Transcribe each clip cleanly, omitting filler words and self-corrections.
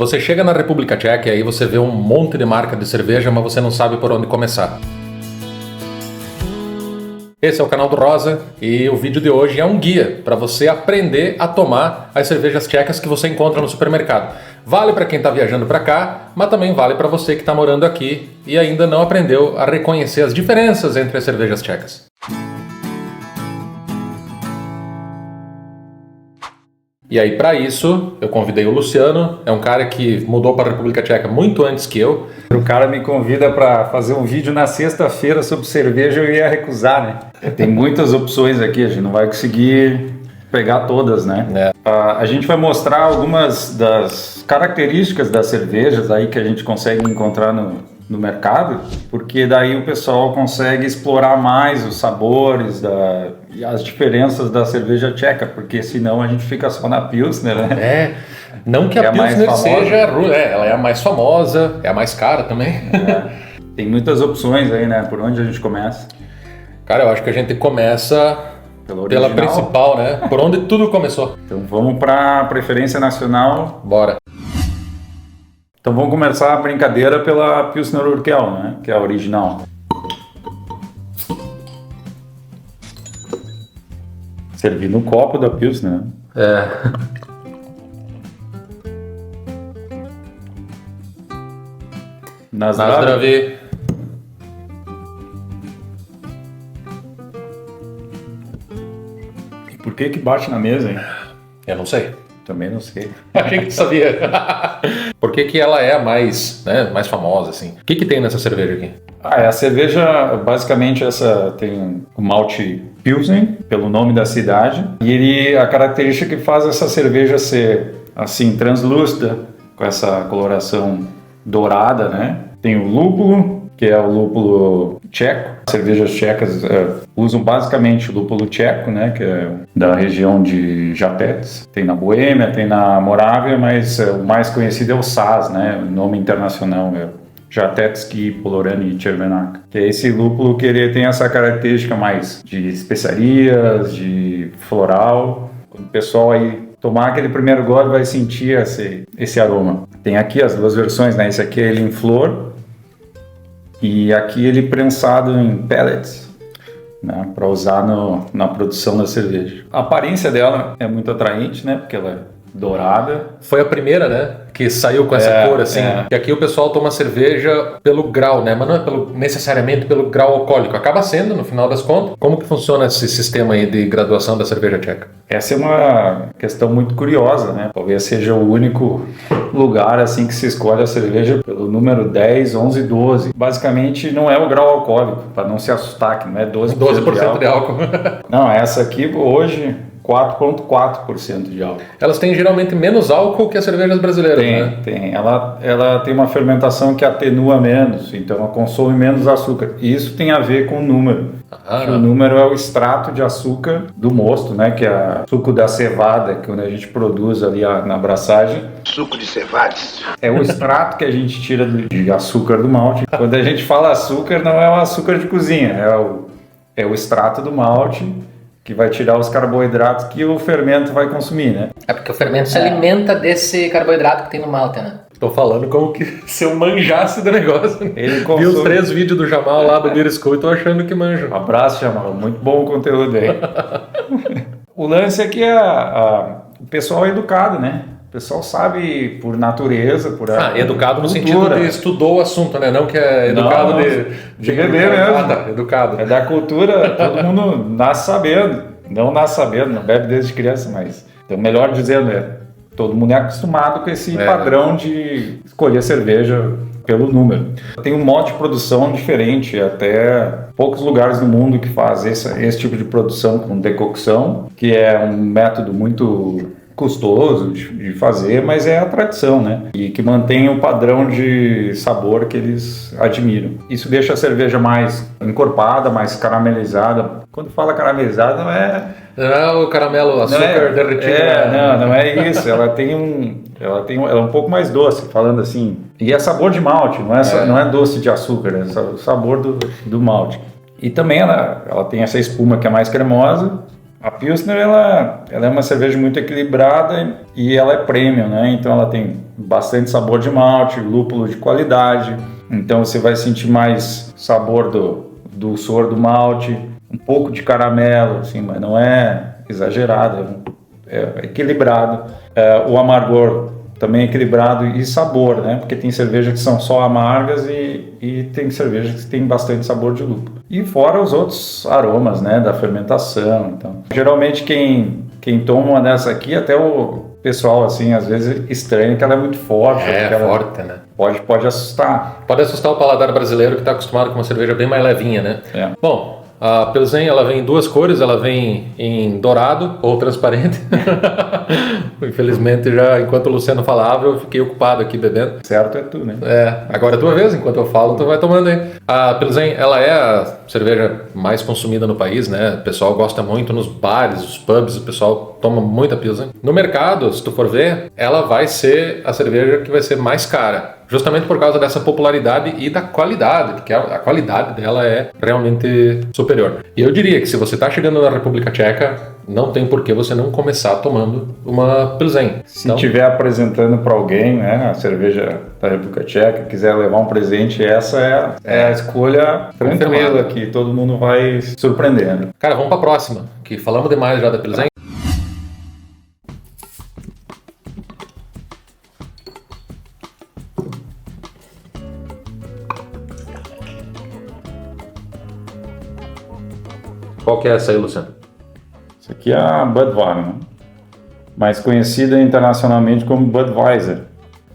Você chega na República Tcheca e aí você vê um monte de marca de cerveja, mas você não sabe por onde começar. Esse é o canal do Rosa e o vídeo de hoje é um guia para você aprender a tomar as cervejas tchecas que você encontra no supermercado. Vale para quem está viajando para cá, mas também vale para você que está morando aqui e ainda não aprendeu a reconhecer as diferenças entre as cervejas tchecas. E aí, para isso, eu convidei o Luciano, é um cara que mudou para a República Tcheca muito antes que eu. O cara me convida para fazer um vídeo na sexta-feira sobre cerveja, eu ia recusar, né? Tem muitas opções aqui, a gente não vai conseguir pegar todas, né? A gente vai mostrar algumas das características das cervejas aí que a gente consegue encontrar no mercado, porque daí o pessoal consegue explorar mais os sabores e as diferenças da cerveja tcheca, porque senão a gente fica só na Pilsner, né? Não que a Pilsner seja, ela é a mais famosa, é a mais cara também. Tem muitas opções aí, né? Por onde a gente começa? Cara, eu acho que a gente começa pela principal, né? Por onde tudo começou. Então vamos para preferência nacional. Bora. Então vamos começar a brincadeira pela Pilsner Urquell, né? Que é a original. Servir no copo da Pilsner, né? Na Zdravie. E por que bate na mesa, hein? Eu não sei. Também não sei. Achei que tu sabia. Por que ela é a mais famosa, assim? O que tem nessa cerveja aqui? A cerveja, basicamente, essa tem o malte Pilsen, pelo nome da cidade. E a característica que faz essa cerveja ser, assim, translúcida, com essa coloração dourada, né? Tem o lúpulo, que é o lúpulo tcheco. Cervejas tchecas usam basicamente o lúpulo tcheco, né, que é da região de Žatec. Tem na Boêmia, tem na Morávia, mas o mais conhecido é o Saaz, né, o nome internacional é Žatecký Polorany Červenák. Que é esse lúpulo que ele tem essa característica mais de especiarias, de floral. Quando o pessoal aí tomar aquele primeiro gole vai sentir esse aroma. Tem aqui as duas versões, né, esse aqui é ele em flor, e aqui ele prensado em pellets, né, para usar na produção da cerveja. A aparência dela é muito atraente, né, porque ela é dourada. Foi a primeira, né, que saiu com essa cor assim. E aqui o pessoal toma cerveja pelo grau, né, mas não é necessariamente pelo grau alcoólico. Acaba sendo, no final das contas. Como que funciona esse sistema aí de graduação da cerveja tcheca? Essa é uma questão muito curiosa, né? Talvez seja o único lugar assim que se escolhe a cerveja pelo número 10, 11, 12. Basicamente não é o grau alcoólico, para não se assustar, que não é 12% de álcool. Não, essa aqui hoje 4,4% de álcool. Elas têm geralmente menos álcool que as cervejas brasileiras, né? Tem. Ela tem uma fermentação que atenua menos, então ela consome menos açúcar. E isso tem a ver com o número. O número é o extrato de açúcar do mosto, né? Que é o suco da cevada, que quando a gente produz ali na abraçagem. Suco de cevades. É o extrato que a gente tira de açúcar do malte. Quando a gente fala açúcar, não é o açúcar de cozinha, é o extrato do malte, que vai tirar os carboidratos que o fermento vai consumir, né? É porque o fermento se alimenta desse carboidrato que tem no malte, né? Tô falando como que se eu manjasse do negócio. Ele consome... Vi os 3 vídeos do Jamal lá do Beer School e tô achando que manjo. Um abraço, Jamal. Muito bom o conteúdo aí. O lance é que o pessoal é educado, né? O pessoal sabe por natureza, por educado no cultura. sentido de estudou o assunto, né? Não que é educado de beber mesmo. Educado. É da cultura, todo mundo nasce sabendo. Não nasce sabendo, não bebe desde criança, mas... Então, melhor dizendo, todo mundo é acostumado com esse padrão de escolher cerveja pelo número. Tem um modo de produção diferente, até poucos lugares no mundo que faz esse tipo de produção com decocção, que é um método muito custoso de fazer, mas é a tradição, né? E que mantém o padrão de sabor que eles admiram. Isso deixa a cerveja mais encorpada, mais caramelizada. Quando fala caramelizada, não é... Não é o caramelo, açúcar derretido. Não é isso. Ela é um pouco mais doce, falando assim. E é sabor de malte, não é doce de açúcar, é o sabor do malte. E também ela tem essa espuma que é mais cremosa, A Pilsner, ela é uma cerveja muito equilibrada e ela é premium, né? Então ela tem bastante sabor de malte, lúpulo de qualidade. Então você vai sentir mais sabor do suor do malte, um pouco de caramelo, assim, mas não é exagerado, é equilibrado. O amargor também é equilibrado e sabor, né? Porque tem cervejas que são só amargas e tem cervejas que tem bastante sabor de lúpulo. E fora os outros aromas, né? Da fermentação. Então, geralmente quem toma uma dessa aqui, até o pessoal, assim, às vezes estranha que ela é muito forte. Forte, né? Pode assustar. Pode assustar o paladar brasileiro que está acostumado com uma cerveja bem mais levinha, né? Bom, a Pilsen, ela vem em duas cores, ela vem em dourado ou transparente. Infelizmente, já enquanto o Luciano falava, eu fiquei ocupado aqui bebendo. Certo é tu, né? Agora é a tua vez, enquanto eu falo, tu vai tomando aí. A Pilsen, ela é a cerveja mais consumida no país, né? O pessoal gosta muito nos bares, os pubs, o pessoal toma muita Pilsen. No mercado, se tu for ver, ela vai ser a cerveja que vai ser mais cara. Justamente por causa dessa popularidade e da qualidade, porque a qualidade dela é realmente superior. E eu diria que se você está chegando na República Tcheca, não tem por que você não começar tomando uma Pilsen. Se estiver apresentando para alguém, né, a cerveja da República Tcheca, quiser levar um presente, essa é a escolha tranquila que todo mundo vai surpreendendo. Cara, vamos para a próxima, que falamos demais já da Pilsen. Qual que é essa aí, Luciano? Essa aqui é a Budweiser, né? Mais conhecida internacionalmente como Budweiser.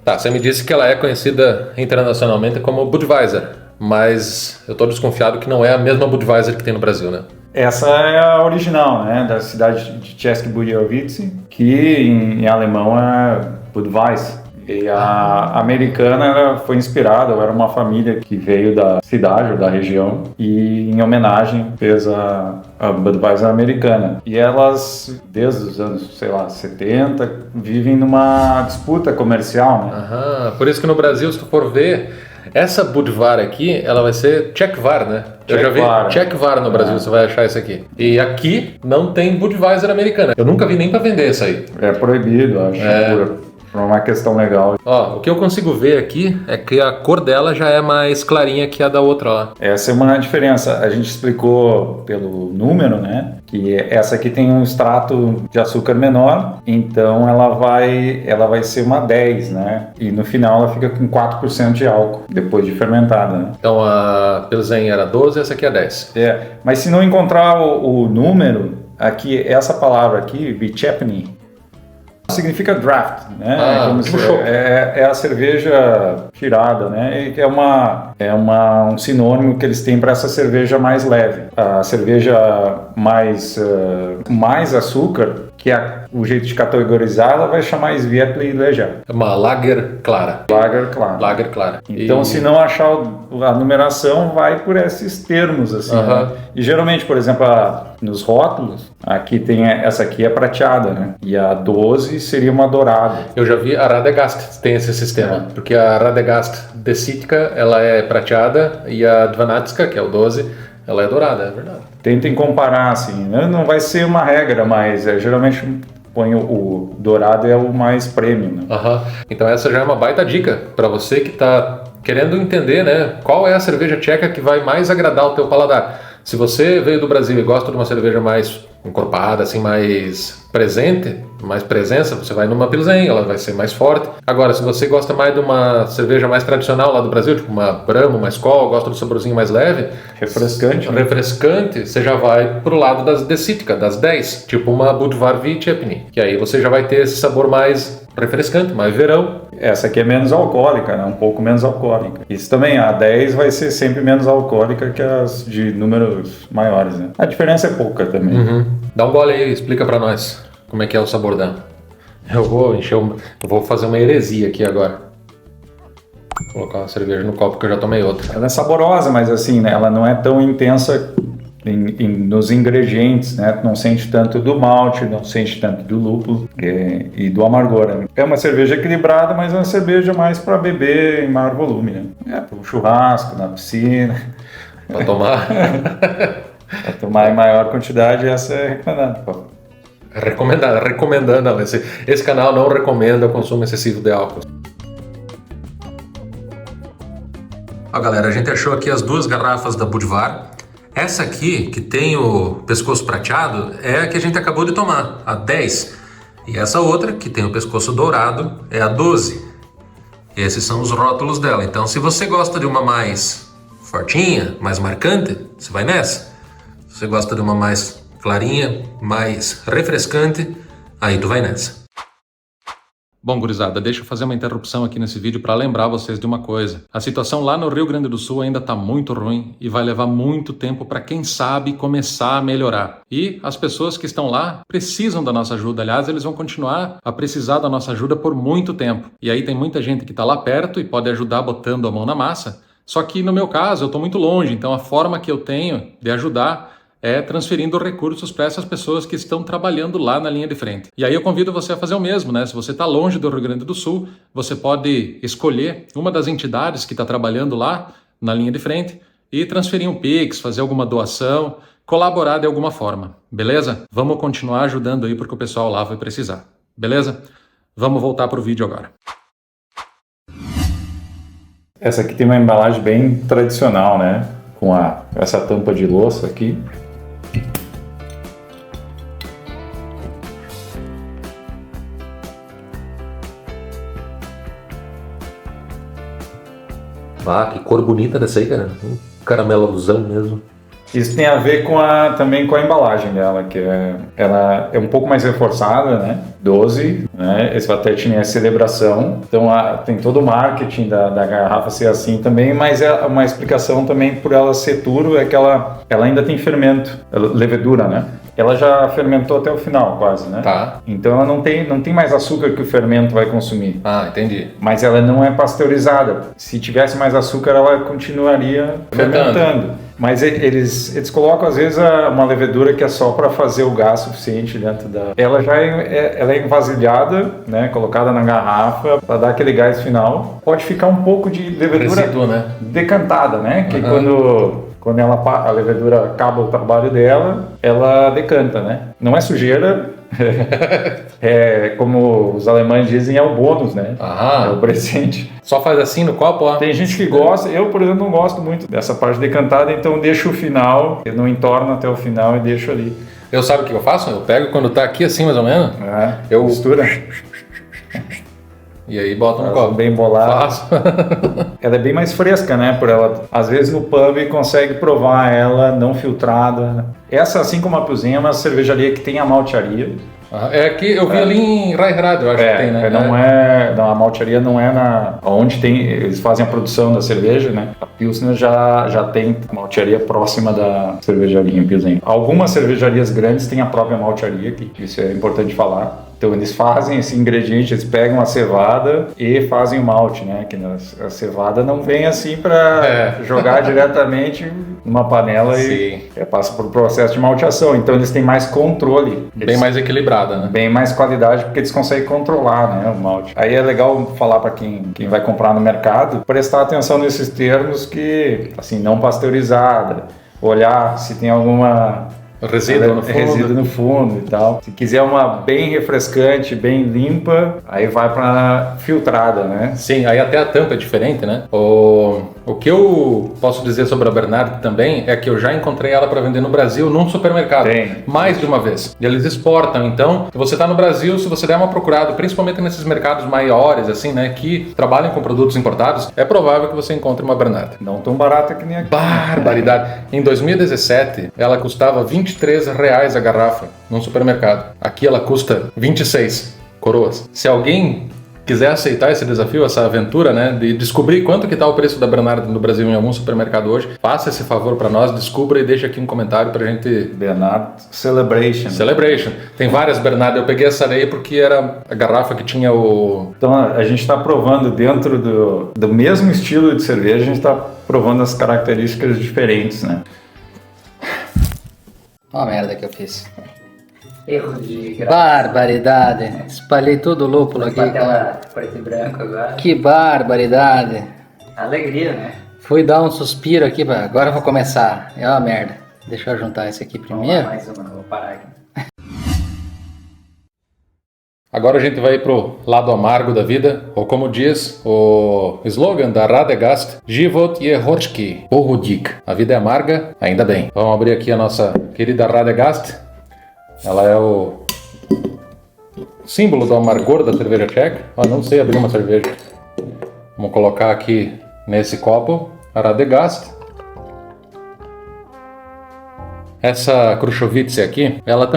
Tá, você me disse que ela é conhecida internacionalmente como Budweiser, mas eu estou desconfiado que não é a mesma Budweiser que tem no Brasil, né? Essa é a original, né? Da cidade de České Budějovice, que em alemão é Budweiser. E a americana ela foi inspirada, era uma família que veio da cidade ou da região e em homenagem fez a Budweiser americana. E elas, desde os anos, 70, vivem numa disputa comercial, né? Aham, por isso que no Brasil, se tu for ver, essa Budvar aqui, ela vai ser Czechvar, né? Eu já vi Czechvar no Brasil, você vai achar isso aqui. E aqui não tem Budweiser americana. Eu nunca vi nem pra vender isso aí. É proibido, acho, por uma questão legal. Ó, o que eu consigo ver aqui é que a cor dela já é mais clarinha que a da outra, ó. Essa é uma diferença. A gente explicou pelo número, né? Que essa aqui tem um extrato de açúcar menor, então ela vai ser uma 10, né? E no final ela fica com 4% de álcool, depois de fermentada, né? Então a Pilsen era 12 e essa aqui é 10. Mas se não encontrar o número, aqui, essa palavra aqui, Vychepny, significa draft, né? É a cerveja tirada, né? E é um sinônimo que eles têm para essa cerveja mais leve. A cerveja mais açúcar, que é o jeito de categorizar, ela vai chamar Svietli Leja. É uma Lager clara. Lager clara. Então, se não achar a numeração, vai por esses termos, assim. Né? E geralmente, por exemplo, nos rótulos, aqui tem essa aqui é prateada, né? E a 12 seria uma dourada. Eu já vi a Radegast tem esse sistema, porque a Radegast Desitka, ela é prateada e a Dvanatska, que é o 12, ela é dourada, é verdade. Tentem comparar, assim, né? Não vai ser uma regra, mas geralmente põe o dourado é o mais premium, né? Então essa já é uma baita dica para você que está querendo entender, né? Qual é a cerveja tcheca que vai mais agradar o teu paladar. Se você veio do Brasil e gosta de uma cerveja mais encorpada, assim, mais presente, mais presença, você vai numa Pilsen, ela vai ser mais forte. Agora, se você gosta mais de uma cerveja mais tradicional lá do Brasil, tipo uma Brahma, uma Skol, gosta do saborzinho mais leve, refrescante, você já vai pro lado das Desitka, das 10, tipo uma Budvar Vychepny, que aí você já vai ter esse sabor mais refrescante, mais verão. Essa aqui é menos alcoólica, né? Um pouco menos alcoólica. Isso também, a 10 vai ser sempre menos alcoólica que as de números maiores, né? A diferença é pouca também. Dá um gole aí, explica pra nós como é que é o sabor dela. Eu vou fazer uma heresia aqui agora. Vou colocar uma cerveja no copo que eu já tomei outra. Ela é saborosa, mas assim, né? Ela não é tão intensa nos ingredientes, né? Não sente tanto do malte, não sente tanto do lúpulo e do amargor. Né? É uma cerveja equilibrada, mas é uma cerveja mais para beber em maior volume, né? Para um churrasco, na piscina. Para tomar. Para tomar em maior quantidade, essa é recomendada, pô. Recomendando, não. Esse canal não recomenda o consumo excessivo de álcool. Ó, galera, a gente achou aqui as 2 garrafas da Budvar. Essa aqui, que tem o pescoço prateado, é a que a gente acabou de tomar, a 10. E essa outra, que tem o pescoço dourado, é a 12. Esses são os rótulos dela. Então, se você gosta de uma mais fortinha, mais marcante, você vai nessa. Se você gosta de uma mais clarinha, mais refrescante, aí tu vai nessa. Bom, gurizada, deixa eu fazer uma interrupção aqui nesse vídeo para lembrar vocês de uma coisa. A situação lá no Rio Grande do Sul ainda está muito ruim e vai levar muito tempo para quem sabe começar a melhorar. E as pessoas que estão lá precisam da nossa ajuda. Aliás, eles vão continuar a precisar da nossa ajuda por muito tempo. E aí tem muita gente que está lá perto e pode ajudar botando a mão na massa. Só que no meu caso, eu estou muito longe, então a forma que eu tenho de ajudar é transferindo recursos para essas pessoas que estão trabalhando lá na linha de frente. E aí eu convido você a fazer o mesmo, né? Se você está longe do Rio Grande do Sul, você pode escolher uma das entidades que está trabalhando lá na linha de frente e transferir um Pix, fazer alguma doação, colaborar de alguma forma, beleza? Vamos continuar ajudando aí porque o pessoal lá vai precisar, beleza? Vamos voltar para o vídeo agora. Essa aqui tem uma embalagem bem tradicional, né? Com essa tampa de louça aqui. Ah, que cor bonita dessa aí, cara. Um caramelosão mesmo. Isso tem a ver também com a embalagem dela, que ela é um pouco mais reforçada, né? 12, né? Esse até tinha a celebração. Então tem todo o marketing da garrafa ser assim também, mas uma explicação também por ela ser puro é que ela ainda tem fermento, levedura, né? Ela já fermentou até o final, quase, né? Tá. Então ela não tem mais açúcar que o fermento vai consumir. Ah, entendi. Mas ela não é pasteurizada. Se tivesse mais açúcar, ela continuaria fermentando. Mas eles colocam, às vezes, uma levedura que é só para fazer o gás suficiente dentro da... Ela já ela é envasilhada, né? Colocada na garrafa para dar aquele gás final. Pode ficar um pouco de levedura resíduo, né? Decantada, né? Que quando a levedura acaba o trabalho dela, ela decanta, né? Não é sujeira, é como os alemães dizem, é o bônus, né? É o presente. Só faz assim no copo, ó. Tem gente que gosta, eu, por exemplo, não gosto muito dessa parte decantada, então deixo o final, eu não entorno até o final e deixo ali. Eu sabe o que eu faço? Eu pego quando tá aqui assim, mais ou menos. Eu mistura. E aí bota no copo. Bem bolado. Faço. Ela é bem mais fresca, né? Por ela, às vezes no pub consegue provar ela não filtrada. Essa, assim como a Pilsen, é uma cervejaria que tem a maltearia. É que eu vi ali em Raihrad, eu acho que tem, né? A maltearia não é onde eles fazem a produção da cerveja, né? A Pilsner já tem maltearia próxima da cervejaria em Pilsen. Algumas cervejarias grandes têm a própria maltearia, que isso é importante falar. Então eles fazem esse ingrediente, eles pegam a cevada e fazem o malte, né? Que a cevada não vem assim para jogar diretamente numa panela e passa por um processo de malteação. Então eles têm mais controle. Bem mais equilibrada, né? Bem mais qualidade, porque eles conseguem controlar, né, o malte. Aí é legal falar para quem vai comprar no mercado, prestar atenção nesses termos que, assim, não pasteurizada, olhar se tem alguma... Resíduo no fundo e tal. Se quiser uma bem refrescante, bem limpa, aí vai para filtrada, né? Sim, aí até a tampa é diferente, né? O que eu posso dizer sobre a Bernard também é que eu já encontrei ela para vender no Brasil num supermercado. Mais de uma vez. E eles exportam, então, se você está no Brasil, se você der uma procurada, principalmente nesses mercados maiores, assim, né, que trabalham com produtos importados, é provável que você encontre uma Bernard. Não tão barata que nem aqui. Barbaridade! Em 2017, ela custava R$23 a garrafa num supermercado. Aqui ela custa 26 coroas. Se alguém quiser aceitar esse desafio, essa aventura, né, de descobrir quanto que tá o preço da Bernard no Brasil em algum supermercado hoje, faça esse favor para nós, descubra e deixa aqui um comentário pra gente... Bernard Celebration. Tem várias Bernard, eu peguei essa daí porque era a garrafa que tinha o... Então a gente está provando dentro do mesmo estilo de cerveja, a gente está provando as características diferentes, né? Olha a merda que eu fiz. Erro de grafo. Barbaridade. Espalhei todo o lúpulo aqui, cara. Preto e branco agora. Que barbaridade. Alegria, né? Fui dar um suspiro aqui, agora eu vou começar. É uma merda. Deixa eu juntar esse aqui Vamos lá, primeiro. mais uma, vou parar aqui. Agora a gente vai pro lado amargo da vida, ou como diz o slogan da Radegast, Život je hořký, pohodík. A vida é amarga, ainda bem. Vamos abrir aqui a nossa querida Radegast. Ela é o símbolo do amargor da cerveja tcheca. Eu não sei abrir uma cerveja. Vamos colocar aqui nesse copo a Radegast. Essa Krušovice aqui, ela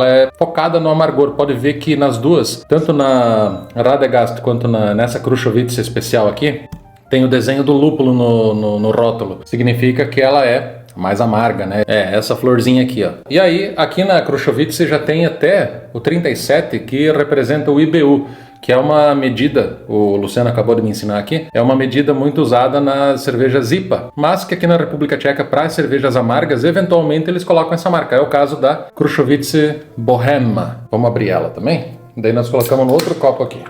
é focada no amargor. Pode ver que nas duas, tanto na Radegast quanto nessa Krušovice especial aqui, tem o desenho do lúpulo no rótulo. Significa que ela é mais amarga, né? É, essa florzinha aqui, ó. E aí, aqui na Krušovice já tem até o 37, que representa o IBU, que é uma medida, o Luciano acabou de me ensinar aqui, é uma medida muito usada nas cervejas IPA, mas que aqui na República Tcheca, para as cervejas amargas, eventualmente eles colocam essa marca. É o caso da Krušovice Bohemia. Vamos abrir ela também? Daí nós colocamos no outro copo aqui.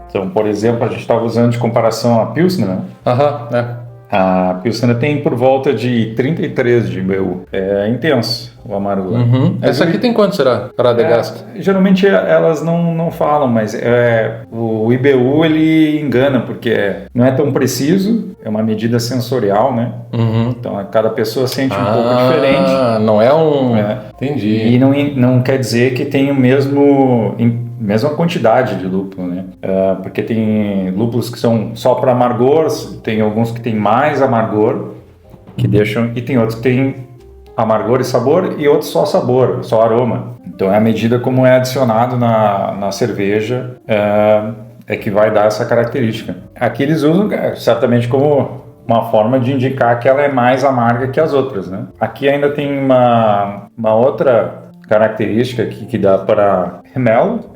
Então, por exemplo, a gente estava usando de comparação a Pilsner, né? Aham, é. A Pilsner tem por volta de 33 de IBU. É intenso o amargor. Uhum. Essa aqui tem quanto será? Radegast? Geralmente elas não falam, mas o IBU ele engana, porque não é tão preciso, é uma medida sensorial, né? Uhum. Então cada pessoa sente um pouco diferente. Não é um... Entendi. E não quer dizer que tem mesma quantidade de lúpulo, né? Porque tem lúpulos que são só para amargor, tem alguns que tem mais amargor, que deixam, e tem outros que tem amargor e sabor, e outros só sabor, só aroma. Então é a medida como é adicionado na cerveja que vai dar essa característica. Aqui eles usam certamente como uma forma de indicar que ela é mais amarga que as outras, né? Aqui ainda tem uma outra característica que dá para remelo,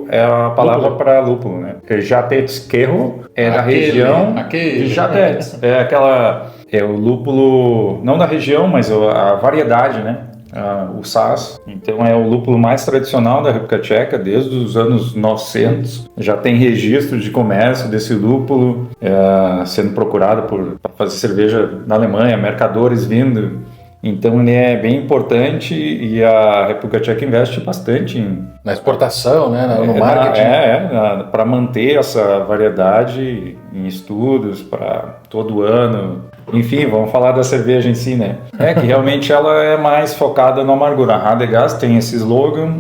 é a palavra para lúpulo, né? Jatetskerro é da região de Jatets. É o lúpulo, não da região, mas a variedade, né? O Saaz. Então é o lúpulo mais tradicional da República Tcheca desde os anos 900. Já tem registro de comércio desse lúpulo sendo procurado para fazer cerveja na Alemanha, mercadores vindo. Então ele é bem importante e a República Tcheca investe bastante na exportação, né? No marketing. Para manter essa variedade em estudos para todo ano. Enfim, vamos falar da cerveja em si, né? Que realmente ela é mais focada no amargor. A Radegast tem esse slogan,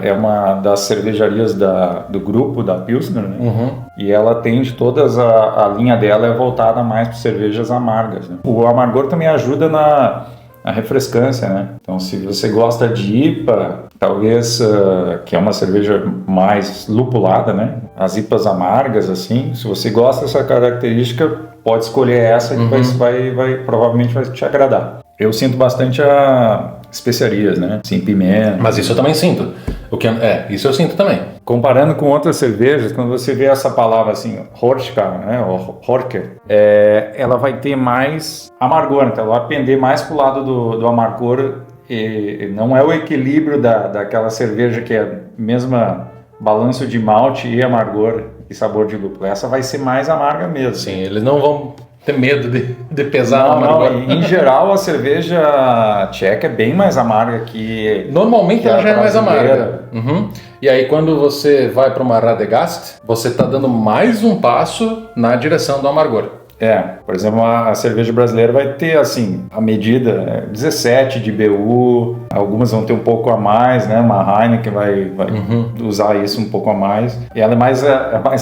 é uma das cervejarias do grupo da Pilsner, né? E ela tem de todas, a linha dela é voltada mais para cervejas amargas, né? O amargor também ajuda na refrescância, né? Então, se você gosta de IPA, talvez, que é uma cerveja mais lupulada, né? As IPAs amargas, assim, se você gosta dessa característica, pode escolher essa que provavelmente vai te agradar. Eu sinto bastante especiarias, né? Sim, pimenta. Mas isso eu também sinto. Isso eu sinto também. Comparando com outras cervejas, quando você vê essa palavra assim, Hořká, né? Ou Horker, ela vai ter mais amargor, então ela vai pender mais pro lado do amargor. E não é o equilíbrio daquela cerveja que é a mesma balanço de malte e amargor e sabor de lúpulo. Essa vai ser mais amarga mesmo. Sim, eles não vão ter medo de pesar no amargor. Em geral, a cerveja tcheca é bem mais amarga que... Normalmente ela já é mais amarga. E aí, quando você vai para uma Radegast, você está dando mais um passo na direção do amargor. Por exemplo, a cerveja brasileira vai ter, assim, a medida 17 de BU, algumas vão ter um pouco a mais, né? Uma Heineken vai usar isso um pouco a mais. E ela é mais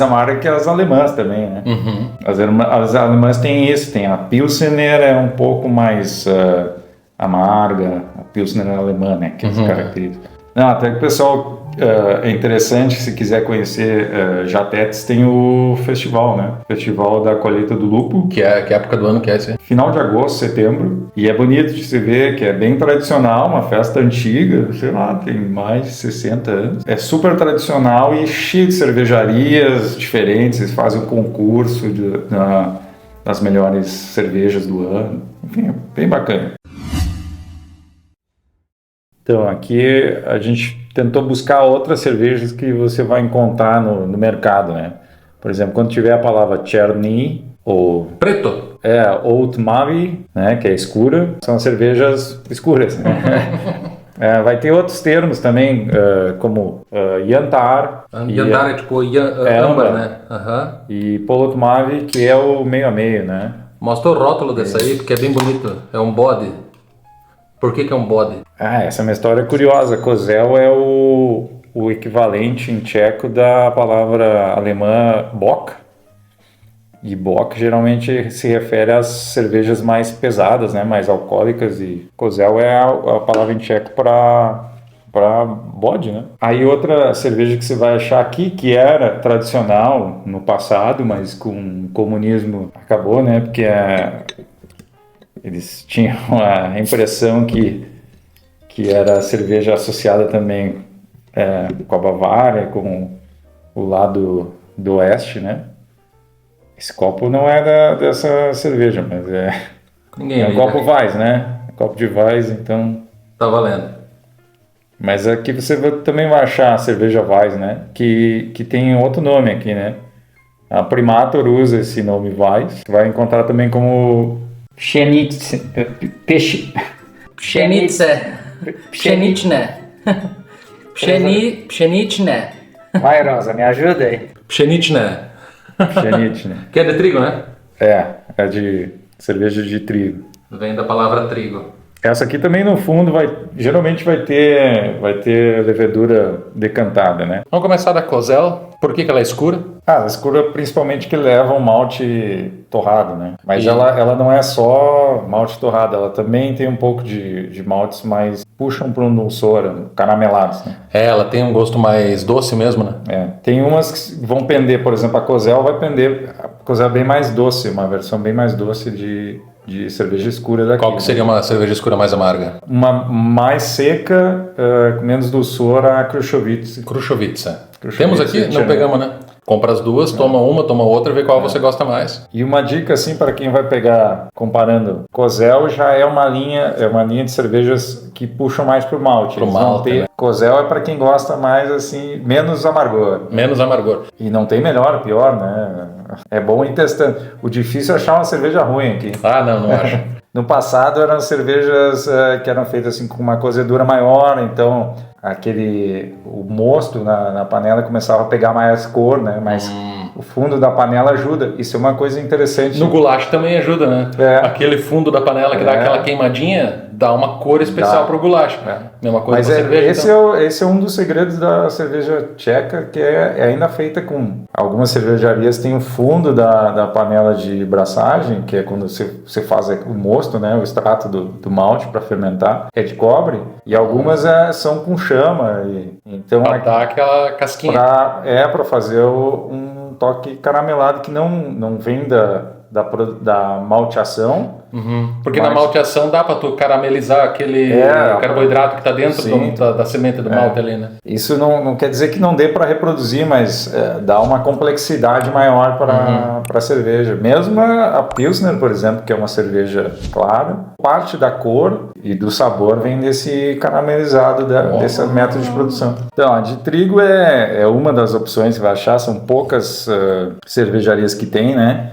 amarga que as alemãs também, né? As alemãs têm isso, tem a Pilsner é um pouco mais amarga, a Pilsner alemã, né? Que se caracteriza. Não, até que o pessoal... é interessante, se quiser conhecer Jatets, tem o festival, né? Festival da colheita do lúpulo. Que época do ano que é esse? Final de agosto, setembro. E é bonito de se ver que é bem tradicional, uma festa antiga, sei lá, tem mais de 60 anos. É super tradicional e cheio de cervejarias diferentes, eles fazem um concurso das melhores cervejas do ano. Enfim, é bem bacana. Então, aqui a gente tentou buscar outras cervejas que você vai encontrar no mercado, né? Por exemplo, quando tiver a palavra Cherny ou Preto. ou Tmavi, né, que é escura, são cervejas escuras. Né? Vai ter outros termos também, como Yantar. Yantar é tipo âmbar, né? Uhum. E Polotmavi, que é o meio a meio, né? Mostra o rótulo dessa aí, porque é bem bonito. É um bode. Por que é um bode? Essa é uma história curiosa. Kozel é o equivalente em tcheco da palavra alemã Bock. E Bock geralmente se refere às cervejas mais pesadas, né, mais alcoólicas, e Kozel é a palavra em tcheco para bode, né? Aí outra cerveja que você vai achar aqui, que era tradicional no passado, mas com o comunismo acabou, né, porque eles tinham a impressão que era cerveja associada também com a Bavária, com o lado do oeste, né? Esse copo não é dessa cerveja, mas Ninguém um copo Weiss, né? Copo de Weiss, então... Tá valendo. Mas aqui você também vai achar a cerveja Weiss, né? Que tem outro nome aqui, né? A Primator usa esse nome Weiss. Você vai encontrar também como... Pšenice. Pšenične. Pšenične. Vai, Rosa, me ajuda aí. Pšenične. Pšenične. Que é de trigo, né? É de cerveja de trigo. Vem da palavra trigo. Essa aqui também no fundo geralmente vai ter levedura decantada, né? Vamos começar da Kozel. Por que ela é escura? A escura principalmente que leva um malte torrado, né? Mas ela não é só malte torrado, ela também tem um pouco de maltes mais puxam para um dulçor, caramelados, né? Ela tem um gosto mais doce mesmo, né? Tem umas que vão pender, por exemplo, a Kozel vai pender, a Kozel é bem mais doce, uma versão bem mais doce de cerveja escura daqui. Qual que seria uma cerveja escura mais amarga? Uma mais seca, com menos dulçor, a Krušovice. Krušovice. Temos aqui? Não pegamos, né? Compra as duas, toma uma, toma outra, vê qual você gosta mais. E uma dica assim para quem vai pegar, comparando, Kozel já é uma linha de cervejas que puxam mais pro malte. Pro malte, né? Kozel é para quem gosta mais assim, menos amargor. Menos amargor. E não tem melhor, pior, né? É bom ir testando. O difícil é achar uma cerveja ruim aqui. Não acho. No passado eram cervejas que eram feitas assim com uma cozedura maior, então o mosto na panela começava a pegar mais cor, né? Mas o fundo da panela ajuda. Isso é uma coisa interessante. No goulash também ajuda, né? Aquele fundo da panela que dá aquela queimadinha, dá uma cor especial pro goulash. Mesma coisa com a cerveja. Esse é um dos segredos da cerveja tcheca, que é ainda feita com... Algumas cervejarias têm o fundo da panela de braçagem, que é quando você faz o mosto, né? O extrato do malte para fermentar, é de cobre. E algumas são com chama. Então, pra dar aquela casquinha. Para fazer um toque caramelado que não vem da malteação. Porque na malteação dá para tu caramelizar aquele carboidrato que está dentro da semente do malte ali, né? Isso não quer dizer que não dê para reproduzir, mas dá uma complexidade maior para a cerveja. Mesmo a Pilsner, por exemplo, que é uma cerveja clara, parte da cor e do sabor vem desse caramelizado desse método de produção. Então, a de trigo é uma das opções que vai achar, são poucas cervejarias que tem, né?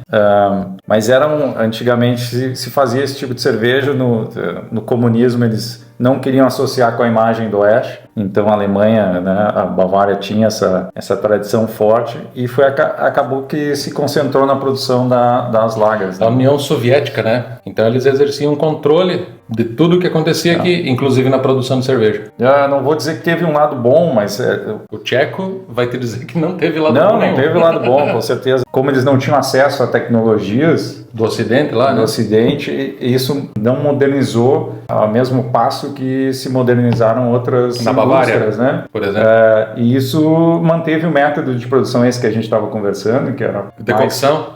Mas antigamente se fazia esse tipo de cerveja. No comunismo eles não queriam associar com a imagem do Oeste, então a Alemanha, né, a Bavária tinha essa tradição forte e acabou que se concentrou na produção das lagers, né? A União Soviética, né? Então eles exerciam um controle de tudo o que acontecia aqui, inclusive na produção de cerveja. Não vou dizer que teve um lado bom, mas... O tcheco vai te dizer que não teve lado bom. Não teve lado bom, com certeza. Como eles não tinham acesso a tecnologias... Do Ocidente lá, né? Do Ocidente, isso não modernizou ao mesmo passo que se modernizaram outras na Bavária, né? Por exemplo. E isso manteve o método de produção esse que a gente estava conversando, que era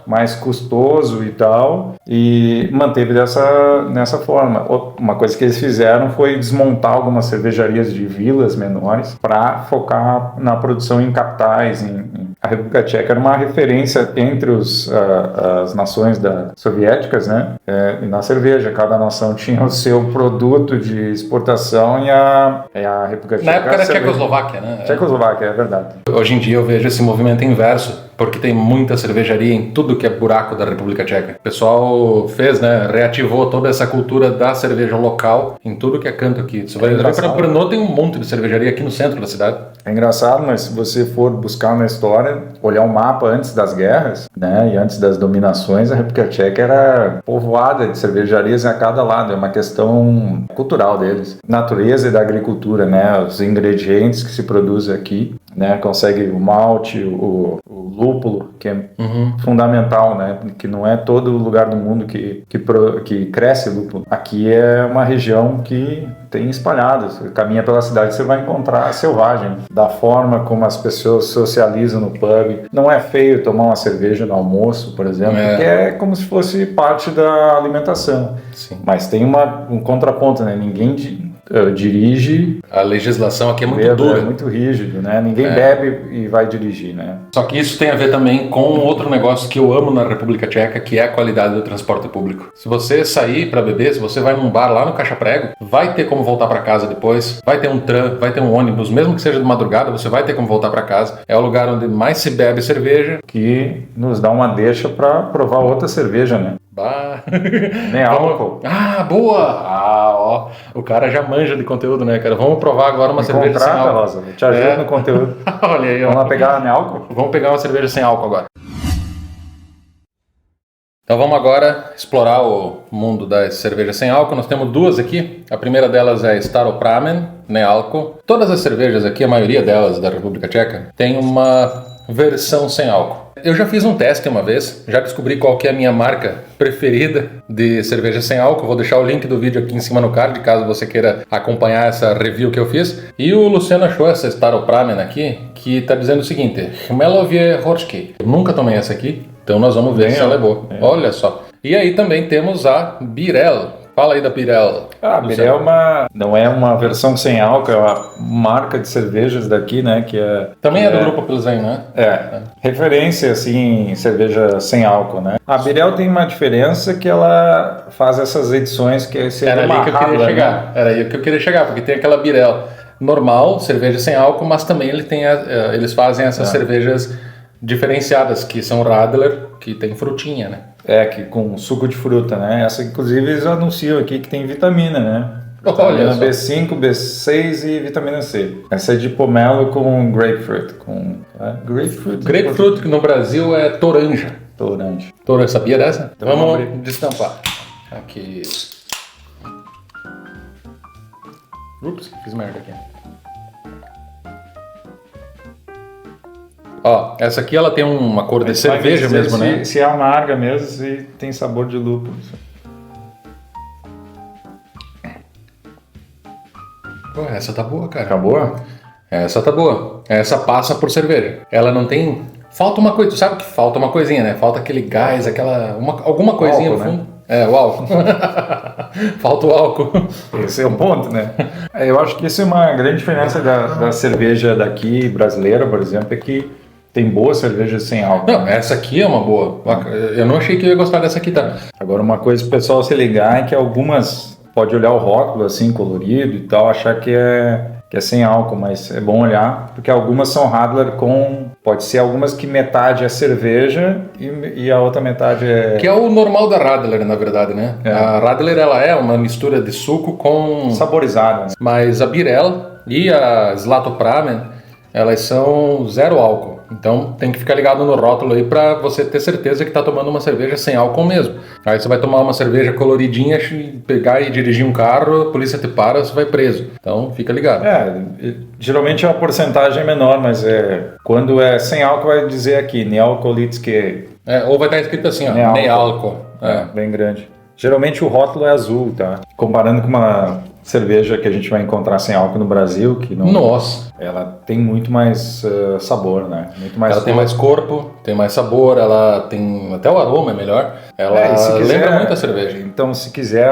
mais custoso e tal, e manteve nessa forma. Uma coisa que eles fizeram foi desmontar algumas cervejarias de vilas menores para focar na produção em capitais. A República Tcheca era uma referência entre as nações soviéticas, né? Na cerveja, cada nação tinha o seu produto de exportação e a República Tcheca... Na época era a Tchecoslováquia, né? Tchecoslováquia, é verdade. Hoje em dia eu vejo esse movimento inverso, porque tem muita cervejaria em tudo que é buraco da República Tcheca. O pessoal fez, né, reativou toda essa cultura da cerveja local em tudo que é canto aqui. Você vai para Brno, tem um monte de cervejaria aqui no centro da cidade. É engraçado, mas se você for buscar na história, olhar um mapa antes das guerras, né, e antes das dominações, a República Tcheca era povoada de cervejarias a cada lado. É uma questão cultural deles. Natureza e da agricultura, né, os ingredientes que se produzem aqui, né, consegue o malte, o lúpulo, que é fundamental, né, que não é todo lugar do mundo que cresce lúpulo. Aqui é uma região que tem espalhados. Você caminha pela cidade, você vai encontrar selvagem. Da forma como as pessoas socializam no pub. Não é feio tomar uma cerveja no almoço, por exemplo, porque é como se fosse parte da alimentação. Sim. Mas tem um contraponto, né? Ninguém dirige. A legislação aqui é muito dura. É muito rígido, né? Ninguém bebe e vai dirigir, né? Só que isso tem a ver também com outro negócio que eu amo na República Tcheca, que é a qualidade do transporte público. Se você sair para beber, se você vai num bar lá no Caixa Prego, vai ter como voltar para casa depois, vai ter um tram, vai ter um ônibus, mesmo que seja de madrugada, você vai ter como voltar para casa. É o lugar onde mais se bebe cerveja. Que nos dá uma deixa para provar outra cerveja, né? Nem álcool. Ah, boa! Ah, ó, o cara já manja de conteúdo, né, cara? Vamos provar agora uma cerveja sem álcool. Rosa, te ajuda no conteúdo. Olha aí, ó. Vamos lá pegar nem álcool? Vamos pegar uma cerveja sem álcool agora. Então vamos agora explorar o mundo das cervejas sem álcool. Nós temos duas aqui. A primeira delas é Staropramen, nem álcool. Todas as cervejas aqui, a maioria delas da República Tcheca, tem uma versão sem álcool. Eu já fiz um teste uma vez, já descobri qual que é a minha marca preferida de cerveja sem álcool. Vou deixar o link do vídeo aqui em cima no card, caso você queira acompanhar essa review que eu fiz. E o Luciano achou essa Staropramen aqui, que tá dizendo o seguinte: Chmelovie Horski. Eu nunca tomei essa aqui, então nós vamos ver se ela é boa. Olha só. E aí também temos a Birell. Fala aí da Birell. A Birell não é uma versão sem álcool, é uma marca de cervejas daqui, né? Que é, também é do Grupo Pilsen, né? Referência, assim, em cerveja sem álcool, né? A Birell tem uma diferença que ela faz essas edições que era ali que eu queria chegar. Né? Era aí que eu queria chegar, porque tem aquela Birell normal, cerveja sem álcool, mas também eles fazem essas cervejas diferenciadas, que são Radler, que tem frutinha, né? Que com suco de fruta, né? Essa, inclusive, eles anunciam aqui que tem vitamina, né? Vitamina B5, B6 e vitamina C. Essa é de pomelo com grapefruit. Grapefruit, que no Brasil é toranja. Toranja. Sabia dessa? Então vamos destampar. Aqui. Ups, fiz merda aqui. Ó, essa aqui ela tem uma cor de cerveja mesmo, né? Se é amarga mesmo, se tem sabor de lúpulo. Pô, essa tá boa, cara. Tá boa? Essa tá boa. Essa passa por cerveja. Ela não tem... Falta uma coisa, tu sabe que falta uma coisinha, né? Falta aquele gás, alguma coisinha álcool, no fundo. Né? O álcool. Falta o álcool. Esse é o ponto, né? Eu acho que isso é uma grande diferença da cerveja daqui, brasileira, por exemplo, é que tem boa cerveja sem álcool. Não, essa aqui é uma boa. Eu não achei que eu ia gostar dessa aqui, tá? Agora, uma coisa pro pessoal se ligar é que algumas... Pode olhar o rótulo, assim, colorido e tal, achar que é sem álcool, mas é bom olhar, porque algumas são Radler com... Pode ser algumas que metade é cerveja e a outra metade é... Que é o normal da Radler, na verdade, né? A Radler, ela é uma mistura de suco com... Saborizada, né? Mas a Birell e a Zlatopramen, elas são zero álcool. Então tem que ficar ligado no rótulo aí pra você ter certeza que tá tomando uma cerveja sem álcool mesmo. Aí você vai tomar uma cerveja coloridinha, pegar e dirigir um carro, a polícia te para, você vai preso. Então fica ligado. Geralmente a porcentagem é menor, mas quando é sem álcool vai dizer aqui, nealcoholitske. Ou vai estar escrito assim, ó, nem álcool. Bem grande. Geralmente o rótulo é azul, tá? Comparando com uma cerveja que a gente vai encontrar sem álcool no Brasil, que não... Nossa! Ela tem muito mais sabor, né? Muito mais ela tem mais corpo, tem mais sabor, ela tem... Até o aroma é melhor. Ela lembra muito a cerveja. Então, se quiser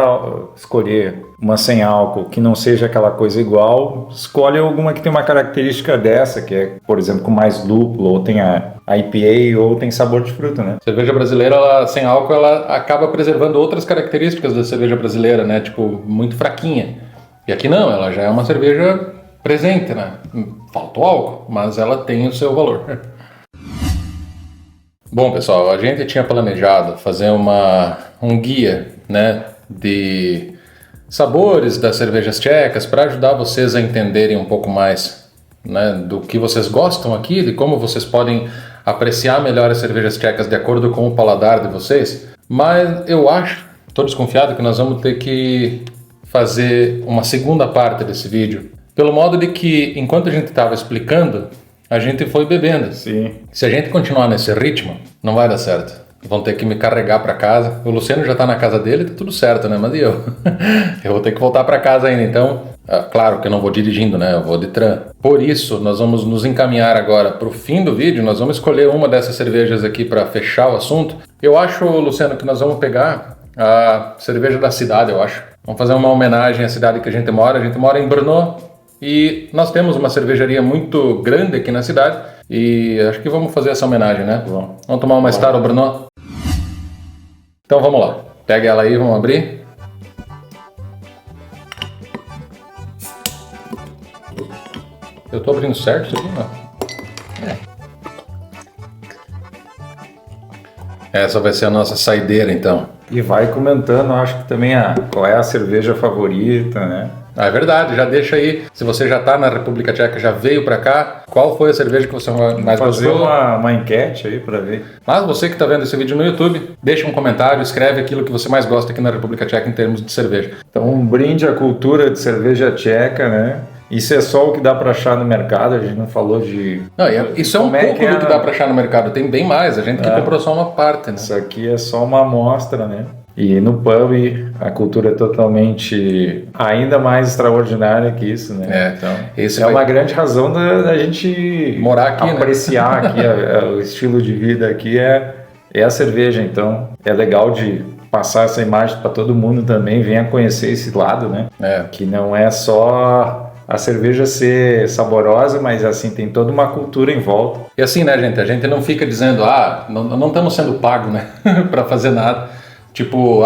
escolher uma sem álcool que não seja aquela coisa igual, escolhe alguma que tem uma característica dessa, que é, por exemplo, com mais lúpulo, ou tem a IPA, ou tem sabor de fruta, né? Cerveja brasileira, ela, sem álcool, ela acaba preservando outras características da cerveja brasileira, né? Tipo, muito fraquinha. E aqui não, ela já é uma cerveja presente, né? Falta o álcool, mas ela tem o seu valor. Bom, pessoal, a gente tinha planejado fazer um guia, né, de sabores das cervejas tchecas para ajudar vocês a entenderem um pouco mais, né, do que vocês gostam aqui, de como vocês podem apreciar melhor as cervejas tchecas de acordo com o paladar de vocês. Mas eu acho, estou desconfiado que nós vamos ter que fazer uma segunda parte desse vídeo, pelo modo de que enquanto a gente estava explicando, a gente foi bebendo. Sim. Se a gente continuar nesse ritmo, não vai dar certo. Vão ter que me carregar para casa. O Luciano já tá na casa dele, tá tudo certo, né? Mas e eu? Eu vou ter que voltar para casa ainda. Então, claro que eu não vou dirigindo, né? Eu vou de tram. Por isso, nós vamos nos encaminhar agora para o fim do vídeo. Nós vamos escolher uma dessas cervejas aqui para fechar o assunto. Eu acho, Luciano, que nós vamos pegar a cerveja da cidade, eu acho. Vamos fazer uma homenagem à cidade que a gente mora. A gente mora em Brno. E nós temos uma cervejaria muito grande aqui na cidade e acho que vamos fazer essa homenagem, né? Vamos tomar uma Staro Brno? Então vamos lá. Pega ela aí, vamos abrir. Eu tô abrindo certo isso aqui, não? Essa vai ser a nossa saideira, então. E vai comentando, acho que também qual é a cerveja favorita, né? É verdade, já deixa aí, se você já está na República Tcheca, já veio para cá, qual foi a cerveja que você mais fazer gostou? uma enquete aí para ver. Mas você que está vendo esse vídeo no YouTube, deixa um comentário, escreve aquilo que você mais gosta aqui na República Tcheca em termos de cerveja. Então, um brinde à cultura de cerveja tcheca, né? Isso é só o que dá para achar no mercado, a gente não falou de... Não, isso é um pouco do que dá para achar no mercado, tem bem mais, a gente que comprou só uma parte, né? Isso aqui é só uma amostra, né? E no pub a cultura é totalmente ainda mais extraordinária que isso, né? Então, esse uma grande razão da gente morar aqui, apreciar aqui o estilo de vida aqui é a cerveja. Então é legal de passar essa imagem para todo mundo também, venha conhecer esse lado, né? Que não é só a cerveja ser saborosa, mas assim tem toda uma cultura em volta. E assim, né, gente? A gente não fica dizendo, não estamos sendo pagos, né, para fazer nada. Tipo,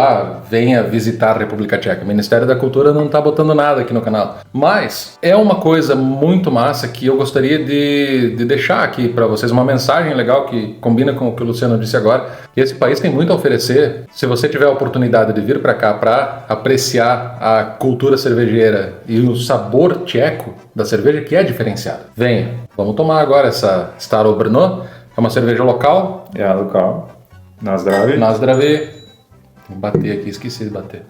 venha visitar a República Tcheca. O Ministério da Cultura não está botando nada aqui no canal. Mas é uma coisa muito massa que eu gostaria de deixar aqui para vocês. Uma mensagem legal que combina com o que o Luciano disse agora. Que esse país tem muito a oferecer. Se você tiver a oportunidade de vir para cá para apreciar a cultura cervejeira e o sabor tcheco da cerveja, que é diferenciado. Venha. Vamos tomar agora essa Staro Brno. É uma cerveja local. É a local. Na Zdraví. Na Zdraví. Vou bater aqui, esqueci de bater.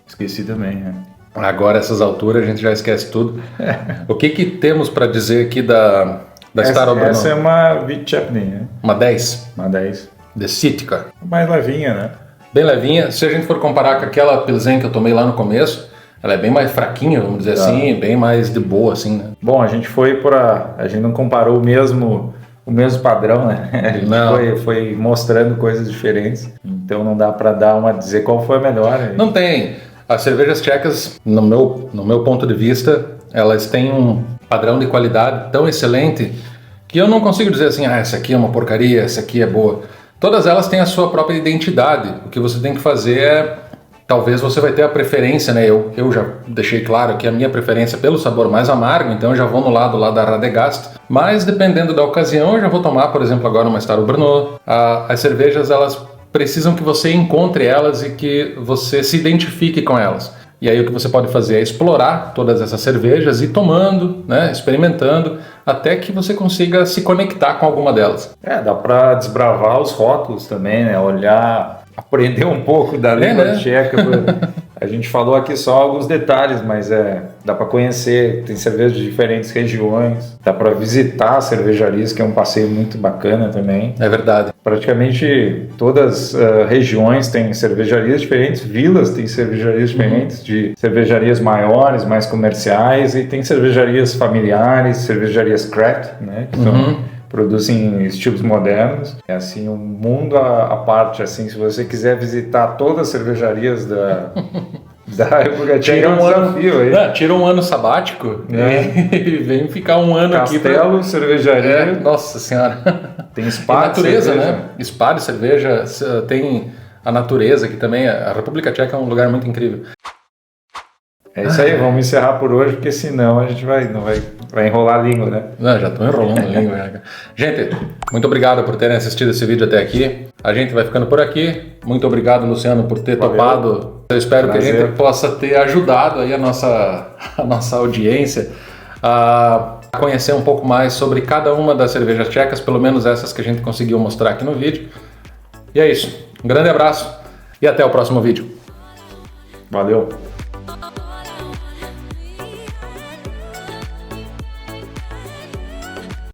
Esqueci também, né? Agora, essas alturas, a gente já esquece tudo. O que temos para dizer aqui da Staro Brno? Essa é uma Vitchepny, né? Uma 10. Uma 10. De Sitka. Mais levinha, né? Bem levinha. Se a gente for comparar com aquela Pilsen que eu tomei lá no começo, ela é bem mais fraquinha, vamos dizer assim, bem mais de boa, assim, né? Bom, a gente não comparou o mesmo padrão, né? A gente foi mostrando coisas diferentes, então não dá para dizer qual foi a melhor. Não tem. As cervejas tchecas, no meu ponto de vista, elas têm um padrão de qualidade tão excelente que eu não consigo dizer assim, essa aqui é uma porcaria, essa aqui é boa. Todas elas têm a sua própria identidade. O que você tem que fazer é... Talvez você vai ter a preferência, né? Eu já deixei claro que a minha preferência é pelo sabor mais amargo, então eu já vou no lado lá da Radegast. Mas dependendo da ocasião, eu já vou tomar, por exemplo, agora uma Staro Brno. As cervejas, elas precisam que você encontre elas e que você se identifique com elas. E aí o que você pode fazer é explorar todas essas cervejas e tomando, né? Experimentando, até que você consiga se conectar com alguma delas. Dá para desbravar os rótulos também, né? Olhar... Aprender um pouco da língua tcheca. A gente falou aqui só alguns detalhes, mas dá para conhecer, tem cervejas de diferentes regiões, dá para visitar cervejarias, que é um passeio muito bacana também. É verdade. Praticamente todas as regiões têm cervejarias diferentes, vilas têm cervejarias diferentes, de cervejarias maiores, mais comerciais, e tem cervejarias familiares, cervejarias craft, né, que produzem estilos modernos. É assim, um mundo à parte, assim, se você quiser visitar todas as cervejarias da República Tcheca, é um desafio aí. Tira um ano sabático e vem ficar um ano aqui. Castelo, cervejaria. Nossa senhora. Tem spa de natureza, cerveja. né? Spa de cerveja, tem a natureza aqui também. A República Tcheca é um lugar muito incrível. É isso aí, vamos encerrar por hoje, porque senão a gente não vai enrolar a língua, né? Não, já estou enrolando a língua. Né? Gente, muito obrigado por terem assistido esse vídeo até aqui. A gente vai ficando por aqui. Muito obrigado, Luciano, por ter topado. Eu espero que a gente possa ter ajudado aí a nossa audiência a conhecer um pouco mais sobre cada uma das cervejas tchecas, pelo menos essas que a gente conseguiu mostrar aqui no vídeo. E é isso. Um grande abraço e até o próximo vídeo. Valeu!